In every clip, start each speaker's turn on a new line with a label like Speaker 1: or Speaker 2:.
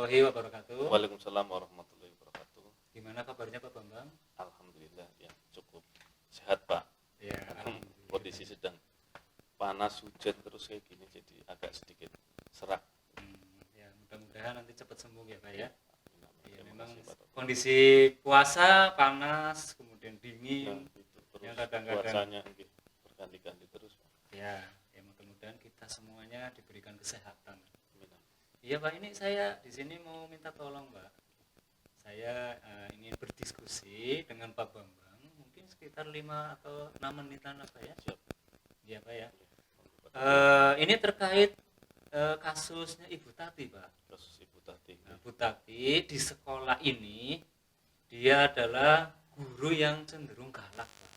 Speaker 1: warahmatullahi wabarakatuh.
Speaker 2: Waalaikumsalam warahmatullahi wabarakatuh.
Speaker 1: Gimana kabarnya Pak Bambang?
Speaker 2: Alhamdulillah ya cukup sehat Pak.
Speaker 1: Ya,
Speaker 2: Kondisi sedang panas hujan terus kayak gini jadi agak sedikit serak.
Speaker 1: Ya mudah-mudahan nanti cepat sembuh ya Pak ya. Ya memang
Speaker 2: Kasih, Pak.
Speaker 1: kondisi puasa panas kemudian
Speaker 2: Nah,
Speaker 1: dingin.
Speaker 2: gitu. Terus
Speaker 1: Yang kadang-kadang-
Speaker 2: cuacanya berganti-ganti terus Pak.
Speaker 1: Ya mudah-mudahan kita semuanya diberikan kesehatan.
Speaker 2: Amin.
Speaker 1: Iya Pak, ini saya di sini mau minta tolong Pak. Saya ingin berdiskusi dengan Pak Bambang, mungkin sekitar 5 atau 6 menitan apa ya?
Speaker 2: Siap.
Speaker 1: Iya Pak ya.
Speaker 2: Ya.
Speaker 1: Ini terkait kasusnya Ibu Tati Pak.
Speaker 2: Kasus Ibu Tati.
Speaker 1: Nah, Bu Tati di sekolah ini dia adalah guru yang cenderung galak Pak.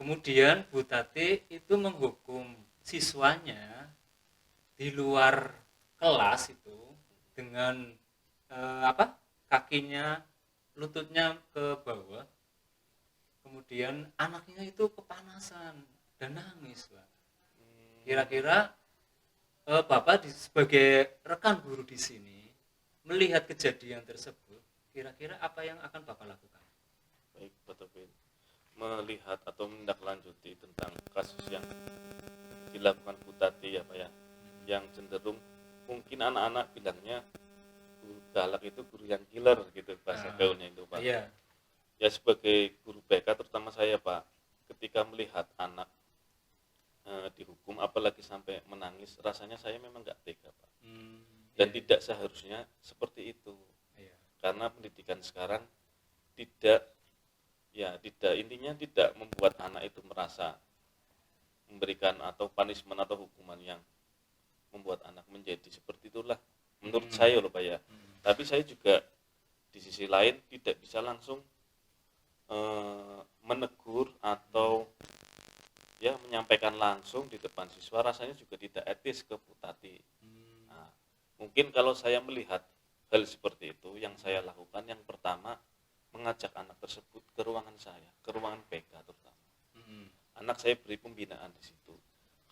Speaker 1: Kemudian Bu Tati itu menghukum siswanya di luar kelas itu dengan kakinya, lututnya ke bawah. Kemudian anaknya itu kepanasan dan nangis Pak. Kira-kira Bapak sebagai rekan guru di sini melihat kejadian tersebut, kira-kira apa yang akan Bapak lakukan?
Speaker 2: Baik, Pak Topin. Melihat atau menindaklanjuti tentang kasus yang dilakukan Bu Tati ya Pak ya, yang cenderung mungkin anak-anak bilangnya guru galak itu guru yang killer gitu bahasa gaulnya itu Pak.
Speaker 1: Iya.
Speaker 2: Ya sebagai guru BK terutama saya Pak, ketika melihat anak dihukum apalagi sampai menangis, rasanya saya memang nggak tega Pak. Dan tidak seharusnya seperti itu.
Speaker 1: Iya.
Speaker 2: Karena pendidikan sekarang tidak intinya tidak membuat anak itu merasa memberikan atau punishment atau hukuman yang membuat anak menjadi seperti itulah menurut saya loh Pak ya. Tapi saya juga di sisi lain tidak bisa langsung menegur atau ya menyampaikan langsung di depan siswa, rasanya juga tidak etis ke Bu Tati. Nah, mungkin kalau saya melihat hal seperti itu, yang saya lakukan yang pertama mengajak anak tersebut ke ruangan saya, ke ruangan PK terutama. Anak saya beri pembinaan di situ.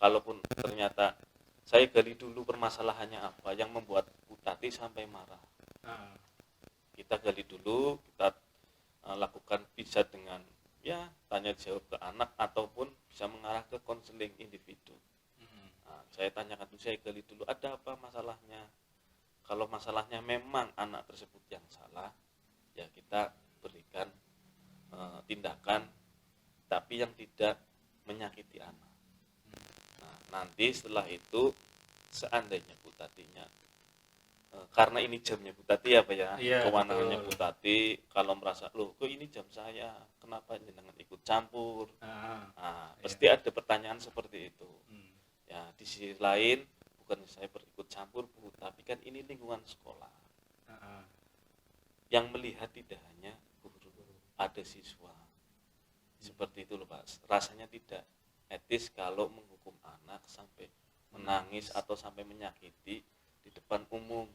Speaker 2: Kalaupun ternyata saya gali dulu permasalahannya apa yang membuat Bu Tati sampai marah. Kita gali dulu, kita lakukan bisa dengan ya tanya jawab ke anak ataupun bisa mengarah ke konseling individu. Saya tanyakan dulu, saya gali dulu ada apa masalahnya. Kalau masalahnya memang anak tersebut yang salah, ya kita berikan tindakan tapi yang tidak menyakiti anak. Nah, nanti setelah itu seandainya Bu Tatinya karena ini jamnya Bu Tati ya Pak ya, kewenangannya Bu Tati, kalau merasa loh kok ini jam saya, kenapa jangan ikut campur, pasti ada pertanyaan seperti itu. Ya di sisi lain bukan saya berikut campur Bu, tapi kan ini lingkungan sekolah. Yang melihat tidak hanya guru, ada siswa. Seperti itu loh Pak, rasanya tidak etis kalau menghukum anak sampai menangis atau sampai menyakiti di depan umum.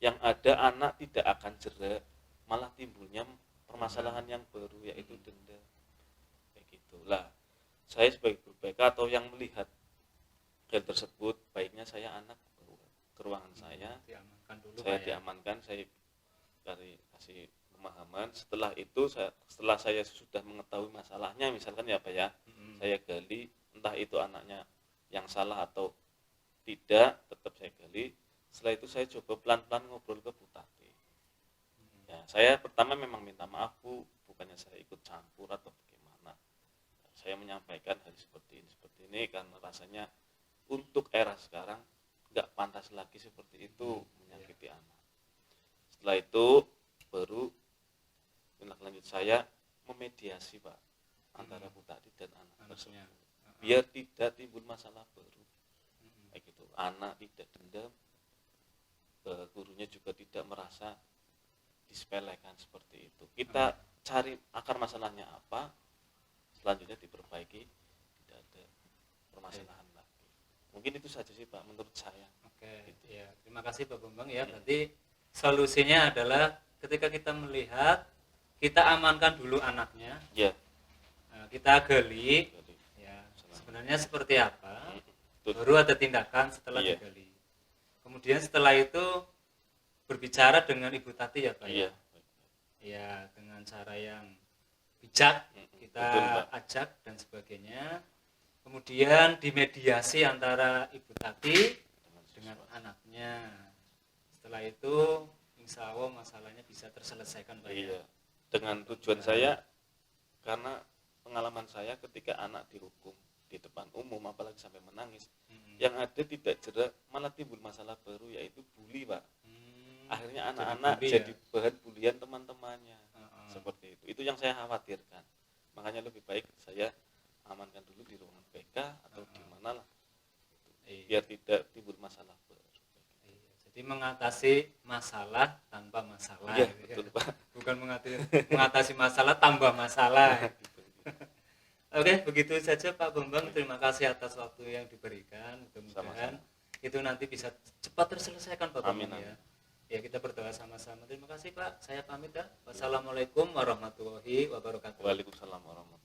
Speaker 2: Yang ada anak tidak akan jera, malah timbulnya permasalahan yang baru yaitu denda. Kayak gitulah. Saya sebagai guru BK atau yang melihat hal tersebut, baiknya saya anak ke ruangan saya,
Speaker 1: Diamankan dulu,
Speaker 2: saya
Speaker 1: Pak,
Speaker 2: diamankan, saya kasih pemahaman. Setelah itu setelah saya sudah mengetahui masalahnya, misalkan ya Pak ya, saya gali entah itu anaknya yang salah atau tidak, tetap saya gali. Setelah itu saya coba pelan-pelan ngobrol ke Bu Tati. Ya, saya pertama memang minta maaf Bu, bukannya saya ikut campur atau bagaimana. Saya menyampaikan hal seperti ini karena rasanya untuk era sekarang nggak pantas lagi seperti itu menyakiti anak. Setelah itu baru tindak lanjut saya memediasi Pak antara Bu Tati dan anak tersebut. Biar tidak timbul masalah baru. Kayak gitu. Anak tidak dendam, gurunya juga tidak merasa disepelekan seperti itu. Kita cari akar masalahnya apa, selanjutnya diperbaiki, tidak ada permasalahan lagi. Mungkin itu saja sih Pak menurut saya.
Speaker 1: Oke, gitu. Ya, terima kasih Pak Bambang ya. Berarti solusinya adalah ketika kita melihat, kita amankan dulu anaknya.
Speaker 2: Ya.
Speaker 1: Kita gali. Ya, sebenarnya seperti apa? Baru ada tindakan setelah digali. Kemudian setelah itu berbicara dengan Ibu Tati ya Pak
Speaker 2: Iya.
Speaker 1: ya dengan cara yang bijak kita
Speaker 2: Betul, Pak.
Speaker 1: ajak dan sebagainya, kemudian dimediasi antara Ibu Tati dengan anaknya. Setelah itu insya Allah masalahnya bisa terselesaikan Pak ya.
Speaker 2: Iya. Dengan tujuan saya, karena pengalaman saya ketika anak dihukum di depan umum apalagi sampai menangis, yang ada tidak jerak malah timbul masalah baru yaitu bully Pak. Akhirnya anak-anak jadi bahan bulian teman-temannya. Seperti itu yang saya khawatirkan. Makanya lebih baik saya amankan dulu di ruangan PK atau di mana lah, biar tidak timbul masalah baru.
Speaker 1: Jadi mengatasi masalah tanpa masalah.
Speaker 2: Iya,
Speaker 1: gitu
Speaker 2: betul
Speaker 1: ya.
Speaker 2: Pak.
Speaker 1: Bukan mengatasi masalah tambah masalah. Oke, begitu saja Pak Bambang. Terima kasih atas waktu yang diberikan. Mudah-mudahan itu nanti bisa cepat terselesaikan Pak Bambang ya. Ya, kita berdoa sama-sama. Terima kasih Pak. Saya pamit ya. Wassalamualaikum warahmatullahi wabarakatuh.
Speaker 2: Waalaikumsalam warahmatullahi wabarakatuh.